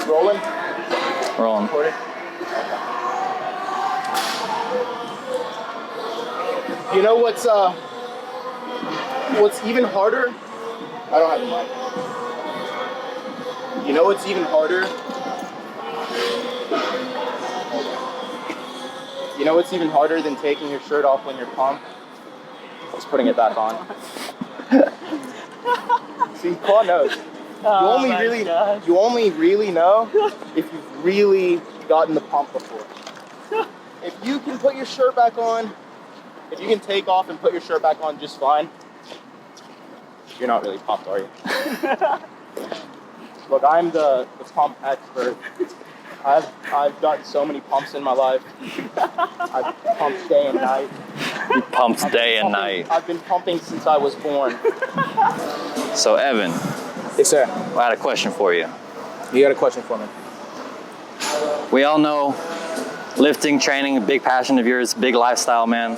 Rolling? Rolling. Recording? You know what's even harder? I don't have the mic. You know what's even harder? You know what's even harder than taking your shirt off when you're pumped? Just putting it back on. See, Claw knows. You only really know if you've really gotten the pump before. If you can put your shirt back on, if you can take off and put your shirt back on just fine, you're not really pumped, are you? Look, I'm the pump expert. I've gotten so many pumps in my life. I've pumped day and night. You pumped day and night. I've been pumping since I was born. So Evan. Yes, sir. I had a question for you. You got a question for me? We all know lifting, training, a big passion of yours, big lifestyle, man.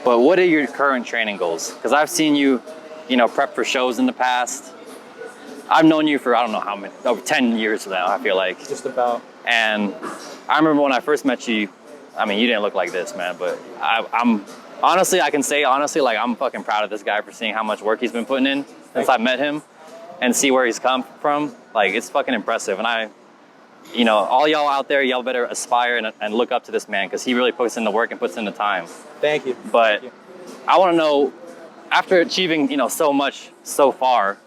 But what are your current training goals? Because I've seen you, prep for shows in the past. I've known you for, I don't know how many, over 10 years now, I feel like. Just about. And I remember when I first met you, I mean, you didn't look like this, man, but I'm honestly, I can say honestly, like, I'm fucking proud of this guy for seeing how much work he's been putting in since I met him and see where he's come from. Like, it's fucking impressive. And all y'all out there, y'all better aspire and look up to this man because he really puts in the work and puts in the time. Thank you. But I want to know, after achieving, so much so far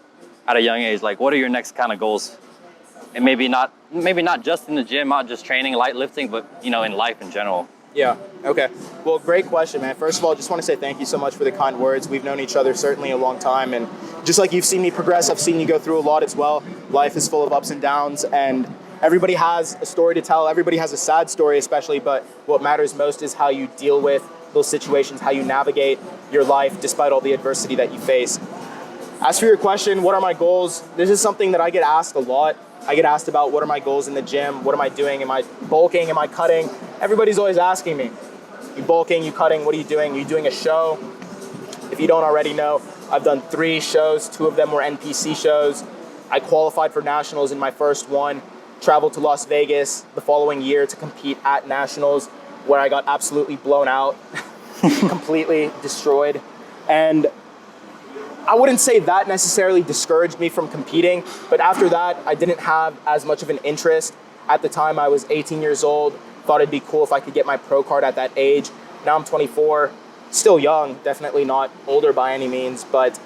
at a young age, like, what are your next kind of goals? And maybe not just in the gym, not just training, light lifting, but, in life in general. Yeah, okay. Well, great question, man. First of all, just want to say thank you so much for the kind words. We've known each other certainly a long time, and just like you've seen me progress, I've seen you go through a lot as well. Life is full of ups and downs, and everybody has a story to tell. Everybody has a sad story especially, but what matters most is how you deal with those situations, how you navigate your life despite all the adversity that you face. As for your question, what are my goals? This is something that I get asked a lot. I get asked about what are my goals in the gym? What am I doing? Am I bulking? Am I cutting? Everybody's always asking me, you bulking, you cutting, what are you doing? Are you doing a show? If you don't already know, I've done 3 shows. 2 of them were NPC shows. I qualified for nationals in my first one, traveled to Las Vegas the following year to compete at nationals where I got absolutely blown out, completely destroyed. And I wouldn't say that necessarily discouraged me from competing, but after that, I didn't have as much of an interest. At the time, I was 18 years old, thought it'd be cool if I could get my pro card at that age. Now I'm 24, still young, definitely not older by any means, but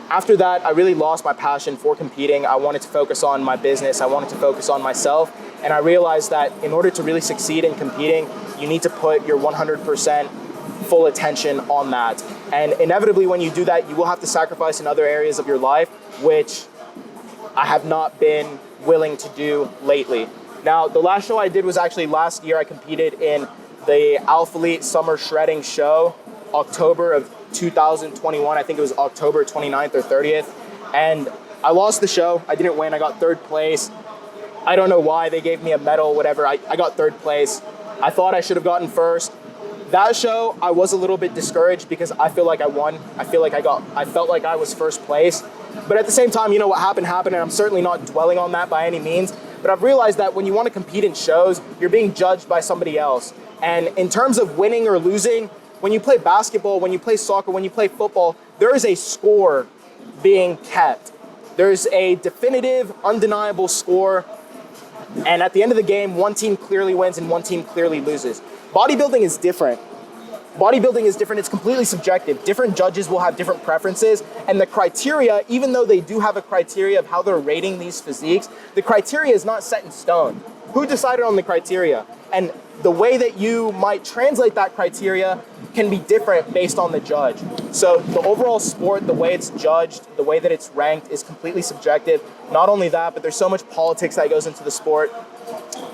after that, I really lost my passion for competing. I wanted to focus on my business, I wanted to focus on myself, and I realized that in order to really succeed in competing, you need to put your 100% full attention on that. And inevitably when you do that, you will have to sacrifice in other areas of your life, which I have not been willing to do lately. Now, the last show I did was actually last year. I competed in the Alphalete Summer Shredding Show, October of 2021. I think it was October 29th or 30th. And I lost the show. I didn't win. I got 3rd place. I don't know why. They gave me a medal, whatever. I got 3rd place. I thought I should have gotten 1st. That show, I was a little bit discouraged because I feel like I won. I felt like I was 1st place. But at the same time, what happened, and I'm certainly not dwelling on that by any means. But I've realized that when you want to compete in shows, you're being judged by somebody else. And in terms of winning or losing, when you play basketball, when you play soccer, when you play football, there is a score being kept. There's a definitive, undeniable score. And at the end of the game, one team clearly wins and one team clearly loses. Bodybuilding is different. It's completely subjective. Different judges will have different preferences, and the criteria, even though they do have a criteria of how they're rating these physiques, the criteria is not set in stone. Who decided on the criteria? And the way that you might translate that criteria can be different based on the judge. So the overall sport, the way it's judged, the way that it's ranked is completely subjective. Not only that, but there's so much politics that goes into the sport.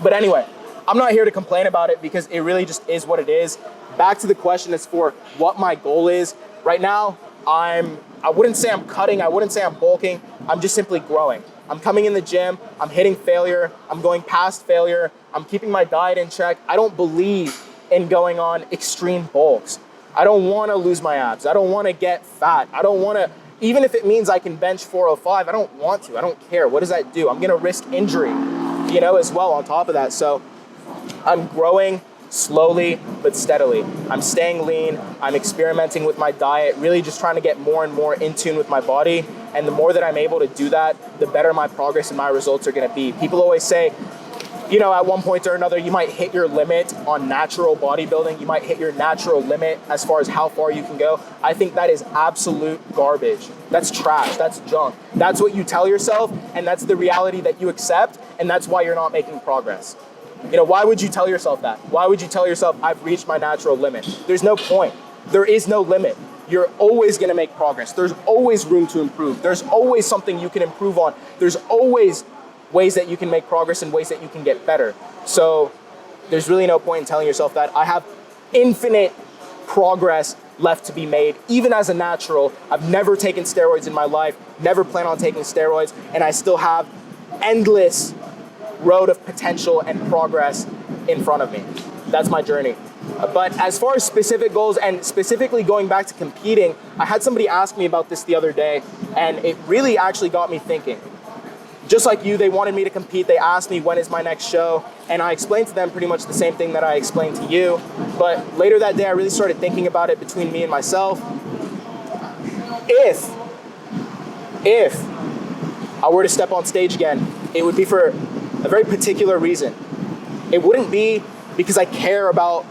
But anyway, I'm not here to complain about it because it really just is what it is. Back to the question as for what my goal is. Right now, I wouldn't say I'm cutting, I wouldn't say I'm bulking, I'm just simply growing. I'm coming in the gym, I'm hitting failure, I'm going past failure, I'm keeping my diet in check. I don't believe in going on extreme bulks. I don't want to lose my abs. I don't want to get fat. I don't want to, even if it means I can bench 405, I don't want to. I don't care. What does that do? I'm going to risk injury as well on top of that. So I'm growing slowly but steadily. I'm staying lean. I'm experimenting with my diet, really just trying to get more and more in tune with my body. And the more that I'm able to do that, the better my progress and my results are going to be. People always say, at one point or another, you might hit your limit on natural bodybuilding. You might hit your natural limit as far as how far you can go. I think that is absolute garbage. That's trash. That's junk. That's what you tell yourself, and that's the reality that you accept, and that's why you're not making progress. Why would you tell yourself that? Why would you tell yourself, I've reached my natural limit? There's no point. There is no limit. You're always going to make progress. There's always room to improve. There's always something you can improve on. There's always ways that you can make progress and ways that you can get better. So there's really no point in telling yourself that. I have infinite progress left to be made, even as a natural. I've never taken steroids in my life, never plan on taking steroids, and I still have endless road of potential and progress in front of me. That's my journey. But as far as specific goals, and specifically going back to competing, I had somebody ask me about this the other day, and it really actually got me thinking. Just like you, they wanted me to compete. They asked me, when is my next show? And I explained to them pretty much the same thing that I explained to you. But later that day, I really started thinking about it between me and myself. If I were to step on stage again, it would be for a very particular reason. It wouldn't be because I care about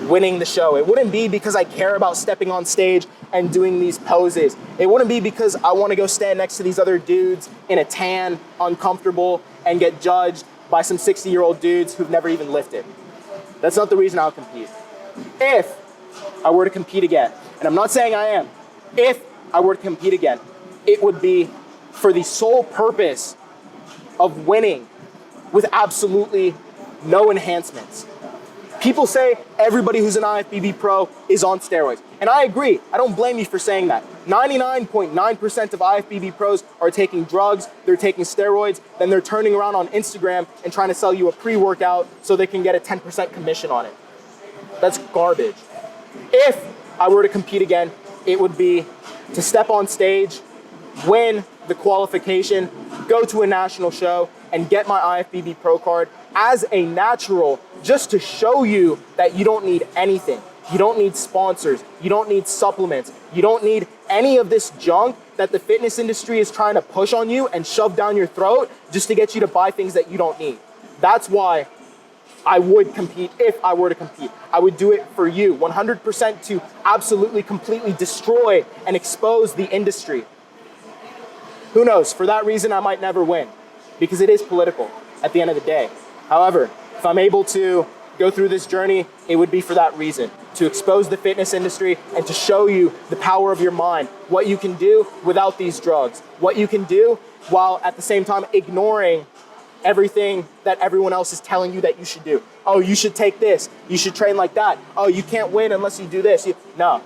winning the show. It wouldn't be because I care about stepping on stage and doing these poses. It wouldn't be because I want to go stand next to these other dudes in a tan, uncomfortable, and get judged by some 60-year-old dudes who've never even lifted. That's not the reason I'll compete. If I were to compete again, and I'm not saying I am, if I were to compete again, it would be for the sole purpose of winning with absolutely no enhancements. People say everybody who's an IFBB pro is on steroids. And I agree. I don't blame you for saying that. 99.9% of IFBB pros are taking drugs, they're taking steroids, then they're turning around on Instagram and trying to sell you a pre-workout so they can get a 10% commission on it. That's garbage. If I were to compete again, it would be to step on stage, win the qualification, go to a national show, and get my IFBB pro card as a natural, just to show you that you don't need anything. You don't need sponsors. You don't need supplements. You don't need any of this junk that the fitness industry is trying to push on you and shove down your throat just to get you to buy things that you don't need. That's why I would compete if I were to compete. I would do it for you, 100% to absolutely, completely destroy and expose the industry. Who knows? For that reason, I might never win because it is political at the end of the day. However, if I'm able to go through this journey, it would be for that reason, to expose the fitness industry and to show you the power of your mind, what you can do without these drugs, what you can do while at the same time ignoring everything that everyone else is telling you that you should do. Oh, you should take this. You should train like that. Oh, you can't win unless you do this. No.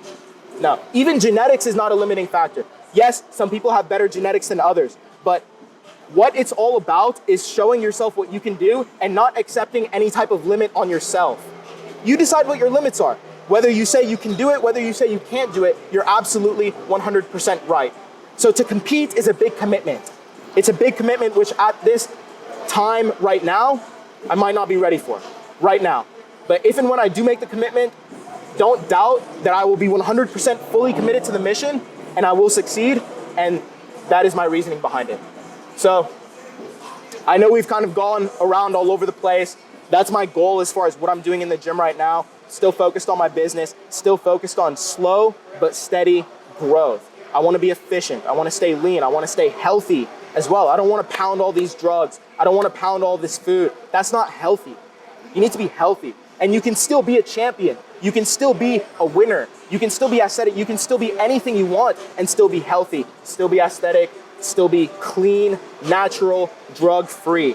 Even genetics is not a limiting factor. Yes, some people have better genetics than others, but what it's all about is showing yourself what you can do and not accepting any type of limit on yourself. You decide what your limits are. Whether you say you can do it, whether you say you can't do it, you're absolutely 100% right. So to compete is a big commitment. It's a big commitment which at this time right now, I might not be ready for right now. But if and when I do make the commitment, don't doubt that I will be 100% fully committed to the mission and I will succeed, and that is my reasoning behind it. So I know we've kind of gone around all over the place. That's my goal as far as what I'm doing in the gym right now. Still focused on my business, still focused on slow but steady growth. I want to be efficient. I want to stay lean. I want to stay healthy as well. I don't want to pound all these drugs. I don't want to pound all this food. That's not healthy. You need to be healthy. And you can still be a champion. You can still be a winner. You can still be aesthetic. You can still be anything you want and still be healthy, still be aesthetic, still be clean, natural, drug-free.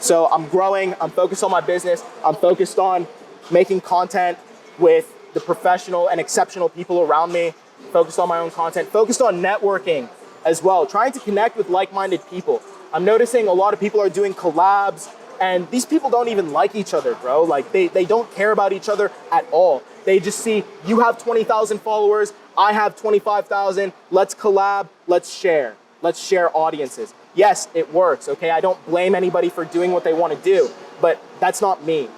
So I'm growing, I'm focused on my business, I'm focused on making content with the professional and exceptional people around me, focused on my own content, focused on networking as well, trying to connect with like-minded people. I'm noticing a lot of people are doing collabs, and these people don't even like each other, bro. Like they don't care about each other at all. They just see, you have 20,000 followers, I have 25,000, let's collab, let's share. Let's share audiences. Yes, it works, okay? I don't blame anybody for doing what they want to do, but that's not me.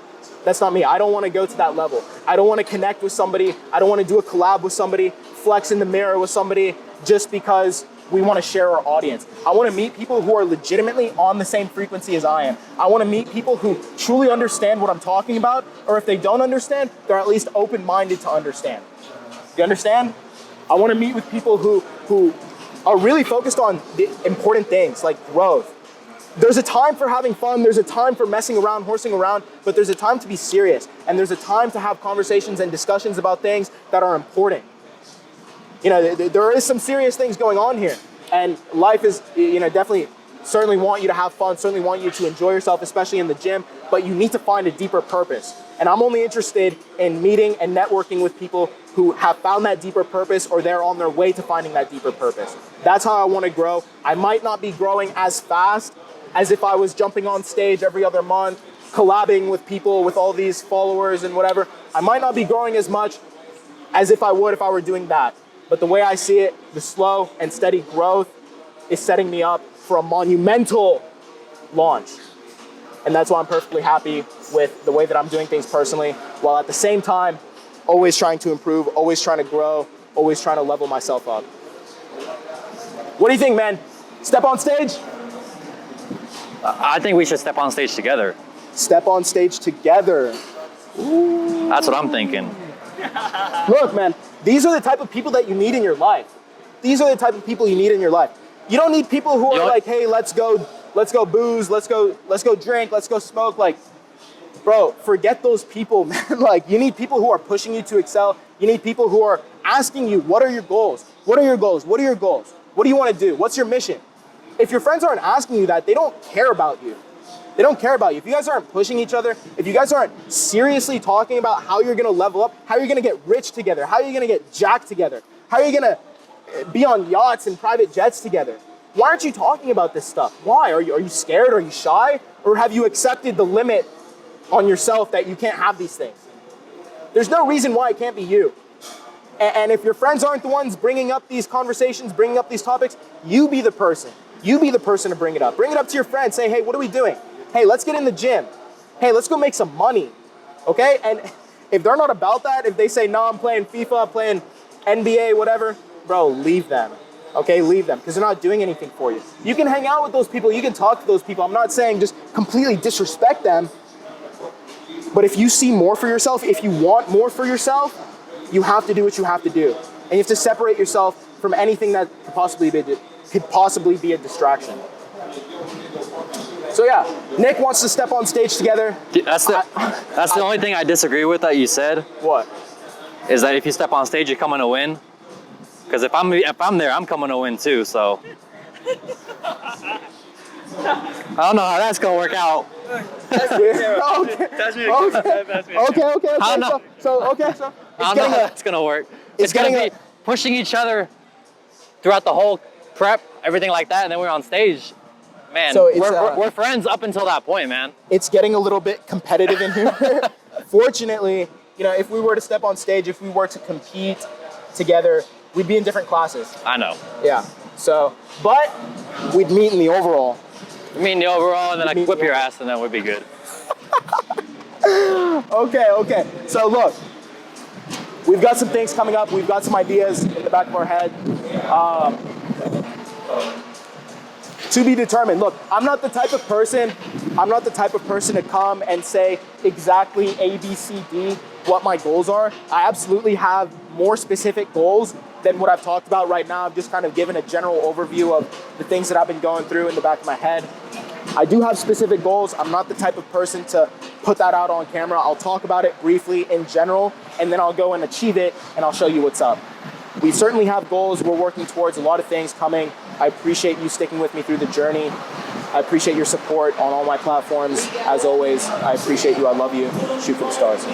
That's not me. I don't want to go to that level. I don't want to connect with somebody. I don't want to do a collab with somebody, flex in the mirror with somebody just because we want to share our audience. I want to meet people who are legitimately on the same frequency as I am. I want to meet people who truly understand what I'm talking about, or if they don't understand, they're at least open-minded to understand. You understand? I want to meet with people who are really focused on the important things like growth. There's a time for having fun, there's a time for messing around, horsing around, but there's a time to be serious, and there's a time to have conversations and discussions about things that are important. You know, there is some serious things going on here, and life is, you know, definitely, certainly want you to have fun, certainly want you to enjoy yourself, especially in the gym, but you need to find a deeper purpose. And I'm only interested in meeting and networking with people who have found that deeper purpose, or they're on their way to finding that deeper purpose. That's how I want to grow. I might not be growing as fast as if I was jumping on stage every other month, collabing with people with all these followers and whatever. I might not be growing as much as if I would if I were doing that. But the way I see it, the slow and steady growth is setting me up for a monumental launch. And that's why I'm perfectly happy with the way that I'm doing things personally, while at the same time, always trying to improve, always trying to grow, always trying to level myself up. What do you think, man? Step on stage? I think we should step on stage together. Step on stage together. Ooh. That's what I'm thinking. Look, man, these are the type of people that you need in your life. These are the type of people you need in your life. You don't need people who are like, hey, let's go booze, let's go drink, let's go smoke. Like, bro, forget those people, man. Like, you need people who are pushing you to excel. You need people who are asking you, what are your goals? What are your goals? What are your goals? What do you want to do? What's your mission? If your friends aren't asking you that, they don't care about you. They don't care about you. If you guys aren't pushing each other, if you guys aren't seriously talking about how you're going to level up, how you're going to get rich together, how you're going to get jacked together, how you're going to be on yachts and private jets together, why aren't you talking about this stuff? Why? Are you scared? Are you shy? Or have you accepted the limit on yourself that you can't have these things? There's no reason why it can't be you. And if your friends aren't the ones bringing up these conversations, bringing up these topics, you be the person. You be the person to bring it up. Bring it up to your friends. Say, hey, what are we doing? Hey, let's get in the gym. Hey, let's go make some money. Okay? And if they're not about that, if they say, no, I'm playing FIFA, I'm playing NBA, whatever, bro, leave them. Okay, leave them, because they're not doing anything for you. You can hang out with those people, you can talk to those people. I'm not saying just completely disrespect them, but if you see more for yourself, if you want more for yourself, you have to do what you have to do. And you have to separate yourself from anything that could possibly be a distraction. So yeah, Nick wants to step on stage together. That's the only thing I disagree with that you said. What? Is that if you step on stage, you're coming to win. Because if I'm there, I'm coming to win too. So I don't know how that's gonna work out. Okay. I don't know how that's gonna work. It's gonna be pushing each other throughout the whole prep, everything like that, and then we're on stage. Man, so we're friends up until that point, man. It's getting a little bit competitive in here. Fortunately, you know, if we were to step on stage, if we were to compete together, we'd be in different classes. I know. Yeah. So, but we'd meet in the overall. Meet in the overall, and then I can whip your ass, and then we'd be good. Okay. So look, we've got some things coming up. We've got some ideas in the back of our head. To be determined. Look, I'm not the type of person to come and say exactly A, B, C, D what my goals are. I absolutely have more specific goals than what I've talked about right now. I've just kind of given a general overview of the things that I've been going through in the back of my head. I do have specific goals. I'm not the type of person to put that out on camera. I'll talk about it briefly in general, and then I'll go and achieve it, and I'll show you what's up. We certainly have goals. We're working towards a lot of things coming. I appreciate you sticking with me through the journey. I appreciate your support on all my platforms. As always, I appreciate you. I love you. Shoot for the stars.